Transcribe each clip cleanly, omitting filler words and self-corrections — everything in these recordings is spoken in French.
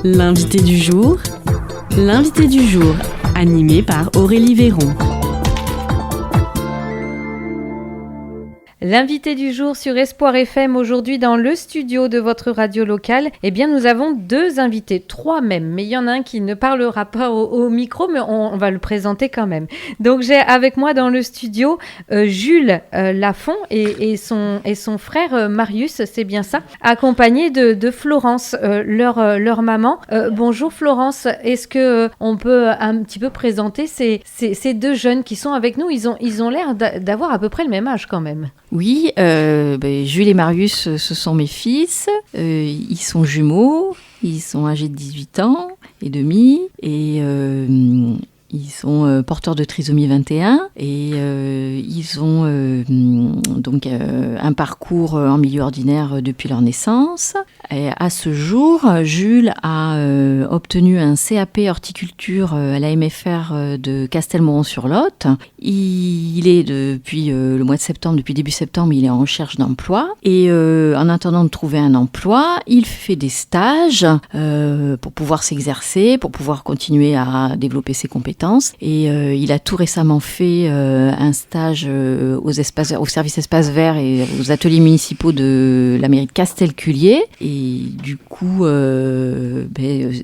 L'invité du jour, animé par Aurélie Véron. L'invité du jour sur Espoir FM, aujourd'hui dans le studio de votre radio locale, eh bien nous avons deux invités, trois même, mais il y en a un qui ne parlera pas au micro, mais on va le présenter quand même. Donc j'ai avec moi dans le studio Jules Lafont et son frère Marius, c'est bien ça, accompagné de Florence, leur maman. Bonjour Florence, est-ce que on peut un petit peu présenter ces deux jeunes qui sont avec nous? Ils ont l'air d'avoir à peu près le même âge quand même. Oui, Jules et Marius, ce sont mes fils. Ils sont jumeaux, ils sont âgés de 18 ans et demi et ils sont porteurs de trisomie 21 et ils ont donc un parcours en milieu ordinaire depuis leur naissance. Et à ce jour, Jules a obtenu un CAP horticulture à la MFR de Castelmoron-sur-Lot. Il est depuis le mois de septembre, depuis début septembre, il est en recherche d'emploi. Et en attendant de trouver un emploi, il fait des stages pour pouvoir s'exercer, pour pouvoir continuer à développer ses compétences. Et il a tout récemment fait un stage au service espace vert et aux ateliers municipaux de la mairie de Castelculier. Et du coup,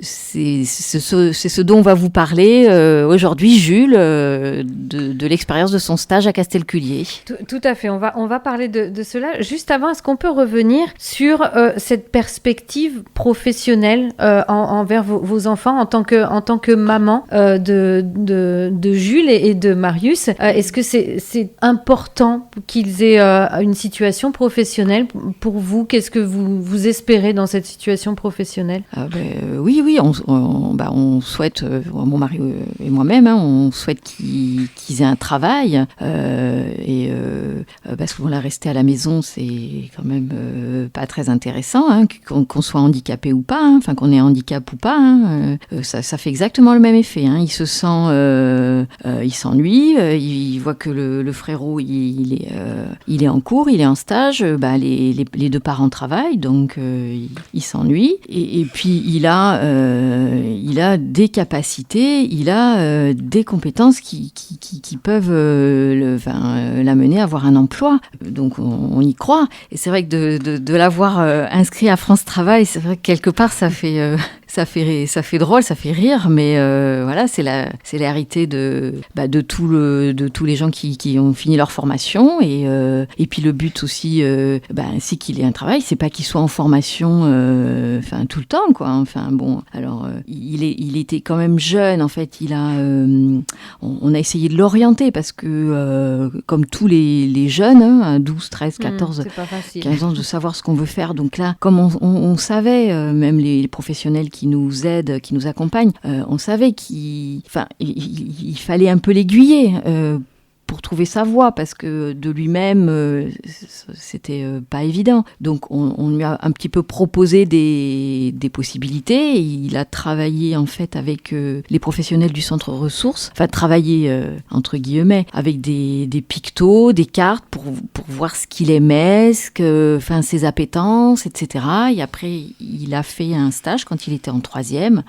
c'est ce dont on va vous parler aujourd'hui, Jules, de l'expérience de son stage à Castelculier. Tout à fait, on va parler de cela. Juste avant, est-ce qu'on peut revenir sur cette perspective professionnelle envers vos enfants en tant que maman de Jules et de Marius? Est-ce que c'est important qu'ils aient une situation professionnelle pour vous? Qu'est-ce que vous espérez dans cette situation professionnelle? Oui, on souhaite, mon mari et moi-même, on souhaite qu'ils aient un travail parce qu'on l'a resté à la maison, c'est quand même pas très intéressant, qu'on soit handicapé ou pas, enfin qu'on ait un handicap ou pas, ça fait exactement le même effet. Il se sent, il s'ennuie, il voit que le frérot il est en cours, il est en stage, les deux parents travaillent, donc il s'ennuie et puis il a des capacités, il a des compétences qui peuvent l'amener à avoir un emploi. Donc on y croit. Et c'est vrai que de l'avoir inscrit à France Travail, c'est vrai que quelque part ça fait drôle, ça fait rire, mais voilà, c'est la réalité de tous les gens qui ont fini leur formation et puis le but aussi, c'est qu'il ait un travail, c'est pas qu'il soit en formation tout le temps, quoi. Enfin bon, alors il était quand même jeune, en fait, on a essayé de l'orienter parce que comme tous les jeunes, 12, 13, 14, 15 ans, de savoir ce qu'on veut faire. Donc là, comme on savait, même les professionnels qui nous aident, qui nous accompagnent, on savait qu'il fallait un peu l'aiguiller pour trouver sa voie, parce que de lui-même, c'était pas évident. Donc on lui a un petit peu proposé des possibilités. Il a travaillé en fait avec les professionnels du centre ressources, travaillé entre guillemets, avec des pictos, des cartes pour voir ce qu'il aimait, ses appétences, etc. Et après, il a fait un stage quand il était en 3e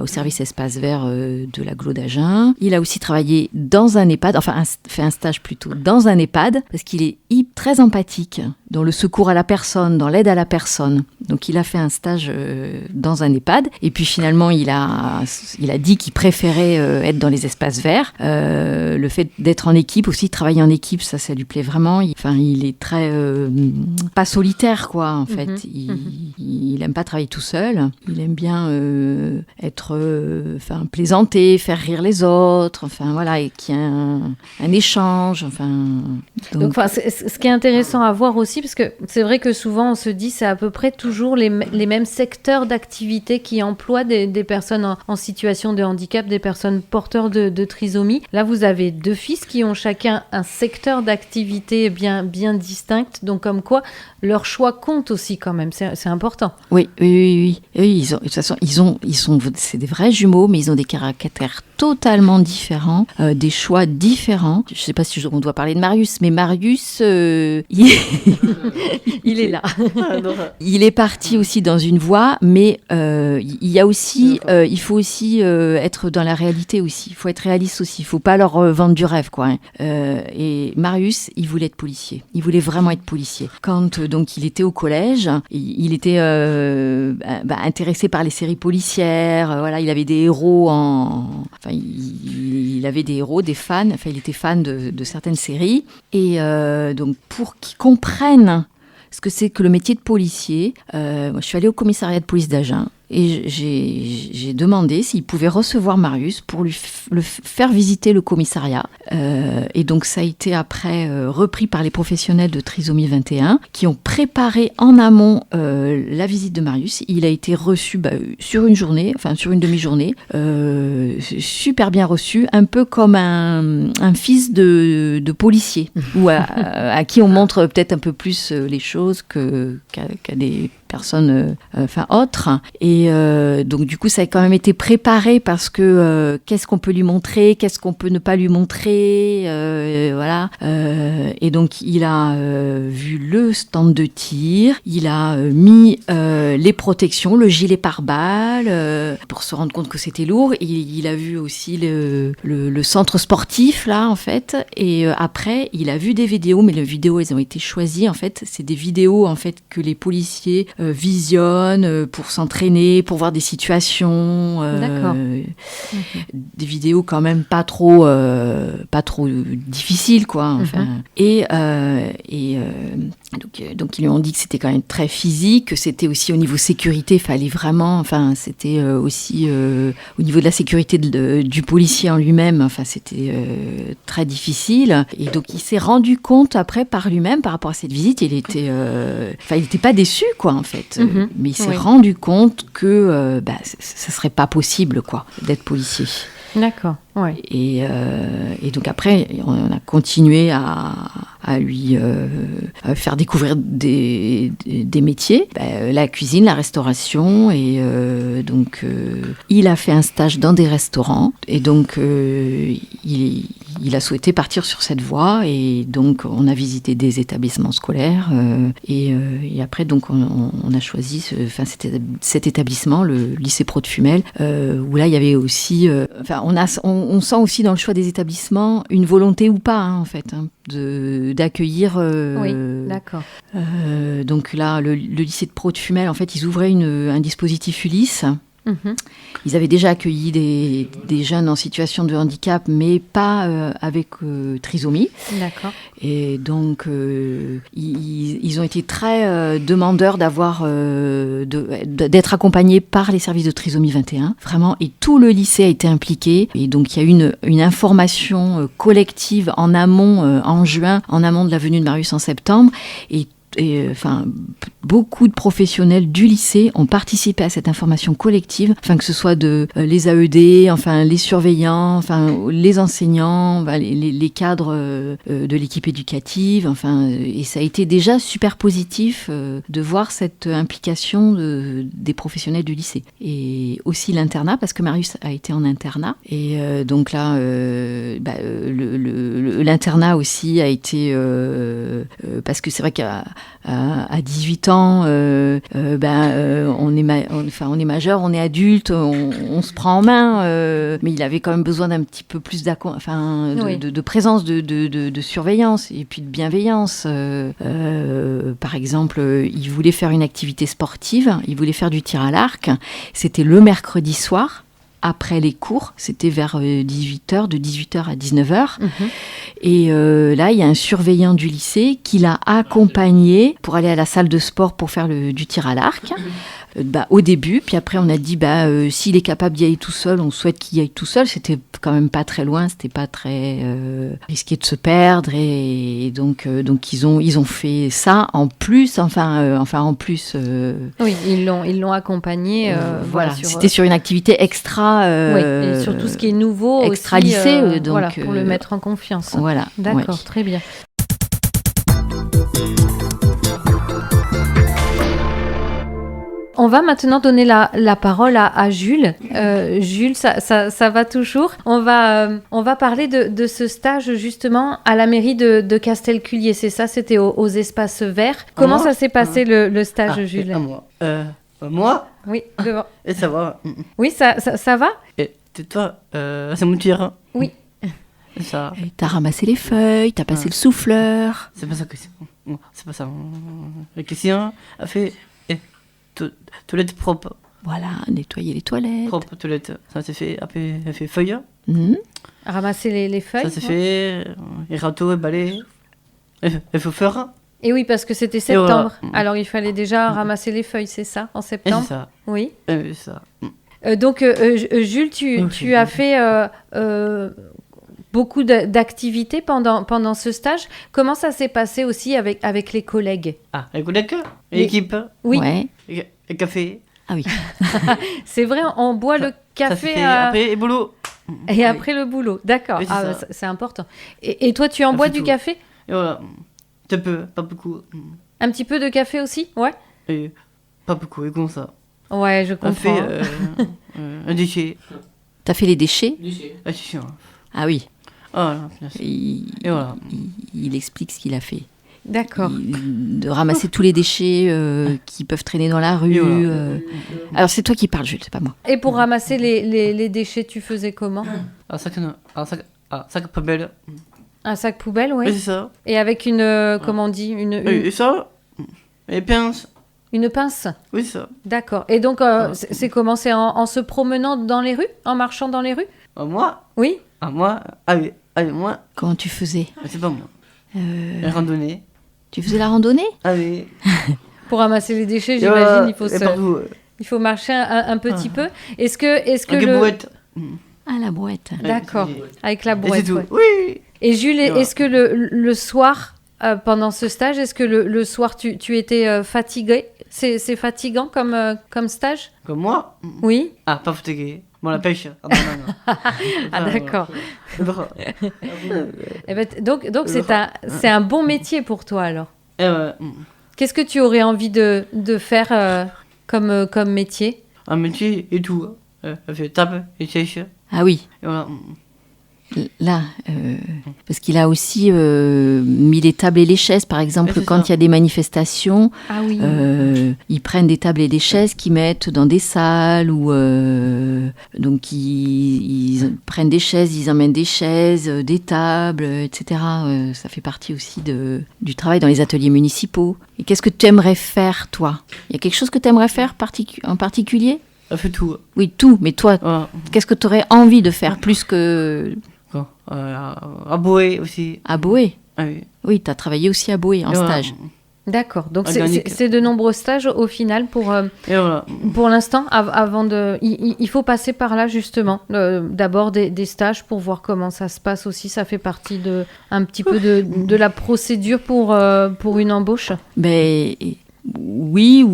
au service espace vert de l'agglo d'Agen. Il a aussi travaillé dans un EHPAD, fait un stage plutôt dans un EHPAD, parce qu'il est très empathique dans le secours à la personne, dans l'aide à la personne. Donc il a fait un stage dans un EHPAD, et puis finalement il a dit qu'il préférait être dans les espaces verts. Le fait d'être en équipe aussi, travailler en équipe, ça lui plaît vraiment. Il est très pas solitaire, quoi, en fait. Il aime pas travailler tout seul. Il aime bien être plaisanter, faire rire les autres, et qu'il y ait un échange. Donc ce qui est intéressant à voir aussi, parce que c'est vrai que souvent on se dit c'est à peu près toujours les mêmes secteurs d'activité qui emploient des personnes en situation de handicap, des personnes porteurs de trisomie. Là, vous avez deux fils qui ont chacun un secteur d'activité bien distinct, donc comme quoi leur choix compte aussi quand même, c'est important. Oui. De toute façon, c'est des vrais jumeaux, mais ils ont des caractères totalement différents, des choix différents. Je ne sais pas si on doit parler de Marius, mais Marius, il est là. Il est parti aussi dans une voie, mais il y a aussi, il faut aussi être dans la réalité aussi. Il faut être réaliste aussi. Il ne faut pas leur vendre du rêve, quoi. Et Marius, il voulait être policier. Il voulait vraiment être policier. Quand donc il était au collège, il était intéressé par les séries policières. Voilà, il avait des héros il avait des héros, des fans. Enfin, il était fan de certaines séries. Et donc, pour qu'ils comprennent ce que c'est que le métier de policier, moi, je suis allée au commissariat de police d'Agen et j'ai demandé s'il pouvait recevoir Marius pour le faire visiter le commissariat. Et donc, ça a été après repris par les professionnels de Trisomie 21 qui ont préparé en amont la visite de Marius. Il a été reçu sur une demi-journée, super bien reçu, un peu comme un fils de policier, ou à qui on montre peut-être un peu plus les choses qu'à des personnes autres. Et donc du coup ça a quand même été préparé parce que qu'est-ce qu'on peut lui montrer, qu'est-ce qu'on peut ne pas lui montrer, voilà. Et donc il a vu le stand de tir, il a mis les protections, le gilet pare-balles pour se rendre compte que c'était lourd. Il a vu aussi le centre sportif là en fait. Et après il a vu des vidéos, mais les vidéos elles ont été choisies en fait. C'est des vidéos en fait que les policiers visionnent pour s'entraîner, pour voir des situations. D'accord. Des vidéos quand même pas trop difficiles quoi. Enfin. Donc ils lui ont dit que c'était quand même très physique, que c'était aussi au niveau sécurité, fallait vraiment, enfin c'était aussi au niveau de la sécurité du policier en lui-même, enfin c'était très difficile. Et donc il s'est rendu compte après par lui-même, par rapport à cette visite, il était pas déçu quoi en fait, mais il s'est rendu compte que ça serait pas possible quoi d'être policier. D'accord. Ouais. Et donc après, on a continué à lui faire découvrir des métiers, la cuisine, la restauration, et donc il a fait un stage dans des restaurants, et donc il a souhaité partir sur cette voie, et donc on a visité des établissements scolaires, et après donc on a choisi cet établissement, le lycée Pro de Fumel, où là il y avait aussi, on sent aussi dans le choix des établissements une volonté ou pas, en fait, d'accueillir. Oui, d'accord. Donc là, le lycée de Pro de Fumel, en fait, ils ouvraient un dispositif Ulysse. Ils avaient déjà accueilli des jeunes en situation de handicap, mais pas avec trisomie. D'accord. Et donc, ils ont été très demandeurs d'être accompagnés par les services de Trisomie 21, vraiment. Et tout le lycée a été impliqué. Et donc, il y a eu une information collective en amont, en juin, en amont de la venue de Marius en septembre. Et beaucoup de professionnels du lycée ont participé à cette information collective, que ce soit les AED, les surveillants, les enseignants, les cadres de l'équipe éducative, et ça a été déjà super positif de voir cette implication des professionnels du lycée. Et aussi l'internat, parce que Marius a été en internat, et donc là, l'internat aussi a été, parce que c'est vrai qu'à 18 ans, on est majeur, on est adulte, on se prend en main, mais il avait quand même besoin d'un petit peu plus de présence, de surveillance et puis de bienveillance. Par exemple, il voulait faire une activité sportive, il voulait faire du tir à l'arc. C'était le mercredi soir. Après les cours, c'était vers 18h, de 18h à 19h. Et là, il y a un surveillant du lycée qui l'a accompagné pour aller à la salle de sport pour faire du tir à l'arc. Au début, puis après on a dit s'il est capable d'y aller tout seul, on souhaite qu'il y aille tout seul. C'était quand même pas très loin, c'était pas très risqué de se perdre, et donc ils ont fait ça en plus, en plus. Oui, ils l'ont accompagné. Voilà, c'était sur une activité extra. Oui, et sur tout ce qui est nouveau, extra aussi, lycée, donc voilà, pour le mettre en confiance. Voilà. D'accord, ouais. Très bien. On va maintenant donner la parole à Jules. Jules, ça va toujours. On va parler de ce stage justement à la mairie de Castelculier. C'est ça, c'était aux espaces verts. Comment ça s'est passé le stage, Jules? À moi. Moi Oui, devant. Et ça va. Oui, ça va? Et toi, c'est mon tir. Oui. Ça. T'as ramassé les feuilles, t'as passé le souffleur. C'est pas ça que c'est. C'est pas ça. La question a fait toilette propre. Voilà, nettoyer les toilettes. Propre toilette. Ça s'est fait. Après, elle fait feuille. Mhm. Ramasser les feuilles. Ça s'est fait. Et râteau et balai. Il faut faire. Et oui, parce que c'était septembre. voilà. Alors il fallait déjà ramasser les feuilles, c'est ça, en Et septembre? c'est ça. Oui. Et c'est ça. Donc, Jules, tu as fait beaucoup d'activités pendant ce stage. Comment ça s'est passé aussi avec les collègues? Ah, les collègues, l'équipe, Oui, Ouais. le café. Ah oui. c'est vrai, on boit le Ça café s'est fait après et boulot. et après le boulot. D'accord, Oui, c'est ça. c'est important. Et toi, tu en Ça bois fait du tout. café? Et voilà. Un peu, pas beaucoup. Un petit peu de café aussi? Ouais. Et pas beaucoup, et comme ça. Ouais, je On comprends. fait un déchet. T'as fait les déchets? Ah, c'est chiant. Ah oui. Voilà, bien sûr. Et voilà. Il explique ce qu'il a fait. D'accord. De ramasser tous les déchets qui peuvent traîner dans la rue. Et voilà. Alors c'est toi qui parles, Jules, c'est pas moi. Et pour ramasser les déchets, tu faisais comment? Sac poubelle. Un sac poubelle, Oui, oui. c'est ça. Et avec comment on dit, Et ça. Et pince. une pince? Oui, c'est ça. D'accord. Et donc, c'est comment? C'est en se promenant dans les rues? En marchant dans les rues? Moi. Oui. Moi. Ah oui, moi. Comment tu faisais? C'est pas moi. La randonnée. Tu faisais la randonnée? Ah oui. Pour ramasser les déchets, Et j'imagine, voilà. Et partout. il faut marcher un petit peu. Est-ce que Avec le... brouette. Ah, la brouette. D'accord. Et Avec la c'est brouette, tout. ouais. Oui. Et Jules, Et voilà. est-ce que le soir, pendant ce stage, est-ce que le soir, tu étais fatigué? C'est fatigant comme stage? Comme moi. Oui. Ah, pas fatigué. Bon, la pêche. Ah, non. Ah, d'accord. Voilà. Eh ben, donc c'est un bon métier pour toi, alors. Et ouais. Qu'est-ce que tu aurais envie de faire comme métier? Un métier et tout. Elle fait tape et sèche. Et Ah oui. voilà. Là, parce qu'il a aussi mis les tables et les chaises, par exemple, Ouais, c'est quand ça. il y a des manifestations, Ah oui. ils prennent des tables et des chaises qu'ils mettent dans des salles, ou donc ils prennent des chaises, ils emmènent des chaises, des tables, etc. Ça fait partie aussi du travail dans les ateliers municipaux. Et qu'est-ce que tu aimerais faire, toi? Il y a quelque chose que tu aimerais faire en particulier? Elle fait tout. Oui, tout, mais toi, Voilà. qu'est-ce que tu aurais envie de faire plus que Quoi. À Boé aussi. à Boé? Ah oui. Oui, tu as travaillé aussi à Boé en Et voilà. stage. D'accord. Donc Organique. c'est de nombreux stages au final Et voilà. pour l'instant avant de. Il faut passer par là justement. D'abord des stages pour voir comment ça se passe aussi. Ça fait partie un petit peu de la procédure pour une embauche. Ben oui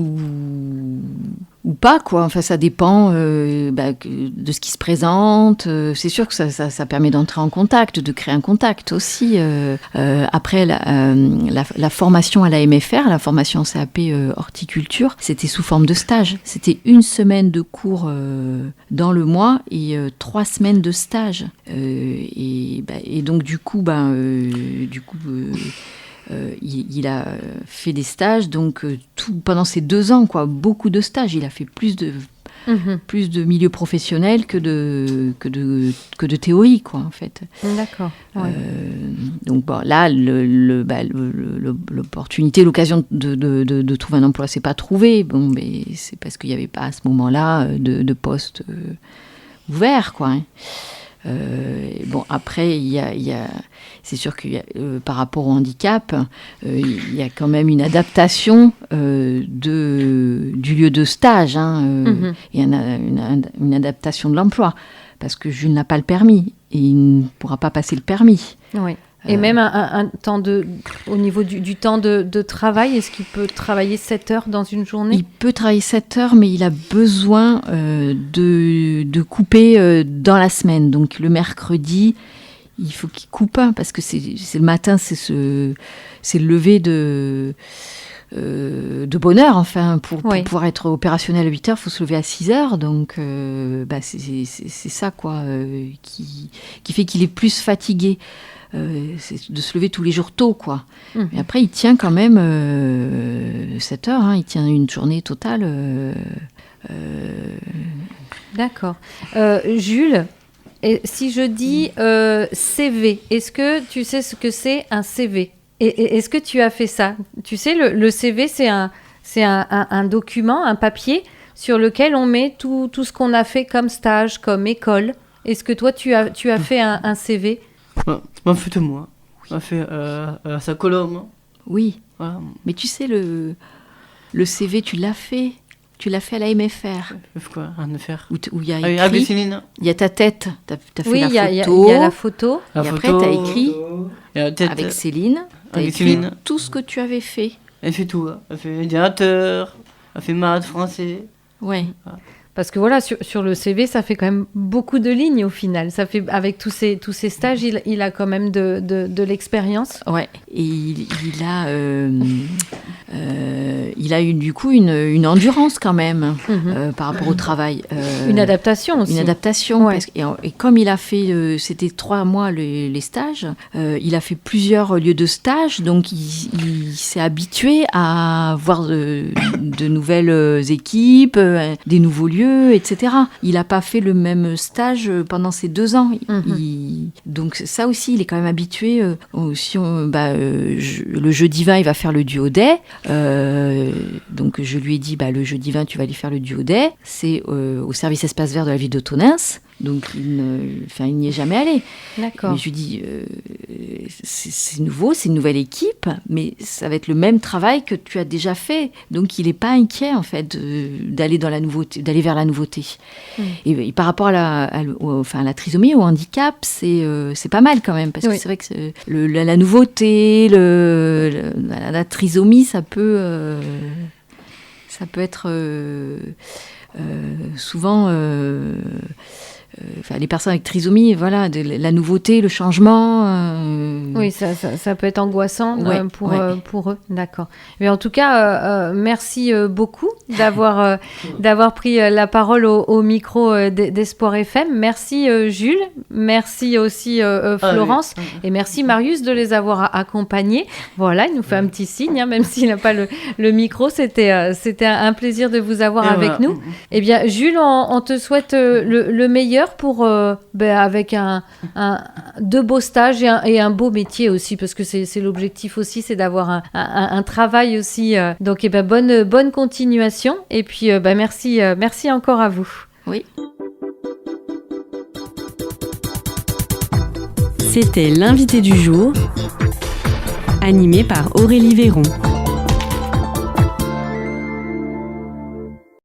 ou pas, quoi. Enfin, ça dépend de ce qui se présente. C'est sûr que ça permet d'entrer en contact, de créer un contact aussi. Après, la formation à la MFR, la formation CAP horticulture, c'était sous forme de stage. C'était 1 semaine de cours dans le mois et 3 semaines de stage. Et donc, du coup, il a fait des stages, donc pendant ces 2 ans, quoi, beaucoup de stages. Il a fait plus de milieu professionnel que de théorie, quoi, en fait. D'accord. Ouais. Donc bon, là, l'opportunité, l'occasion de trouver un emploi, c'est pas trouvé. Bon, mais c'est parce qu'il n'y avait pas à ce moment-là de poste ouvert, quoi. Hein. Bon, après, c'est sûr que par rapport au handicap, il y a quand même une adaptation du lieu de stage, hein, et une adaptation de l'emploi, parce que Jules n'a pas le permis et il ne pourra pas passer le permis. Oui. Et même un temps au niveau du temps de travail, est-ce qu'il peut travailler 7 heures dans une journée? Il peut travailler 7 heures, mais il a besoin de couper dans la semaine. Donc le mercredi, il faut qu'il coupe, parce que c'est le matin, c'est le lever de bonne heure. Enfin, pour Oui. pouvoir être opérationnel à 8 heures, il faut se lever à 6 heures. Donc, c'est ça, quoi, qui fait qu'il est plus fatigué. C'est de se lever tous les jours tôt, quoi. Mais après, il tient quand même 7 heures. Hein, il tient une journée totale. D'accord. Jules, et si je dis CV, est-ce que tu sais ce que c'est un CV? Et est-ce que tu as fait ça? Tu sais, le CV, c'est un document, un papier sur lequel on met tout ce qu'on a fait comme stage, comme école. Est-ce que toi, tu as fait un CV? En fait, moi, on fait sa colonne. Oui, Voilà. mais tu sais, le CV, tu l'as fait. Tu l'as fait à la MFR. Quoi, rien à faire. Où il y a Avec écrit, Céline. il y a ta tête. Tu as fait Oui, la il y a photo. la photo. Et après, tu as écrit Et la tête, avec Céline. Tu as avec écrit Céline. tout ce que tu avais fait. Elle fait tout. Elle fait directeur, elle fait maths, français. Ouais. Parce que voilà, sur le CV, ça fait quand même beaucoup de lignes au final. Ça fait, avec tous ces stages, il a quand même de l'expérience. Ouais. Et il a eu du coup une endurance quand même par rapport au travail. Une adaptation aussi. Une adaptation. Ouais. Et comme il a fait, c'était 3 mois les stages, il a fait plusieurs lieux de stage, donc il s'est habitué à voir de nouvelles équipes, des nouveaux lieux, etc. Il n'a pas fait le même stage pendant ces 2 ans. Donc ça aussi, il est quand même habitué. Le jeudi 20, il va faire le duodé. Donc je lui ai dit, le jeudi 20, tu vas aller faire le duodé. C'est au service espace vert de la ville de Tonins. Donc il n'y est jamais allé. D'accord. Mais je lui dis, c'est nouveau, c'est une nouvelle équipe, mais ça va être le même travail que tu as déjà fait. Donc il n'est pas inquiet en fait d'aller dans la nouveauté, d'aller vers la nouveauté. Et par rapport à la trisomie, au handicap, c'est pas mal quand même, parce que c'est vrai que la nouveauté, la trisomie, ça peut être souvent. Les personnes avec trisomie, voilà, la nouveauté, le changement. Oui, ça peut être angoissant pour eux. D'accord. Mais en tout cas, merci beaucoup d'avoir pris la parole au micro d'Espoir FM. Merci Jules, merci aussi Florence, et merci Marius de les avoir accompagnés. Voilà, il nous fait un petit signe, même s'il n'a pas le micro. C'était un plaisir de vous avoir avec nous. Eh bien, Jules, on te souhaite le meilleur pour avec de beaux stages et un beau métier aussi, parce que c'est l'objectif aussi, c'est d'avoir un travail aussi. Donc bonne continuation, et puis merci encore à vous. Oui. C'était l'invité du jour, animé par Aurélie Véron.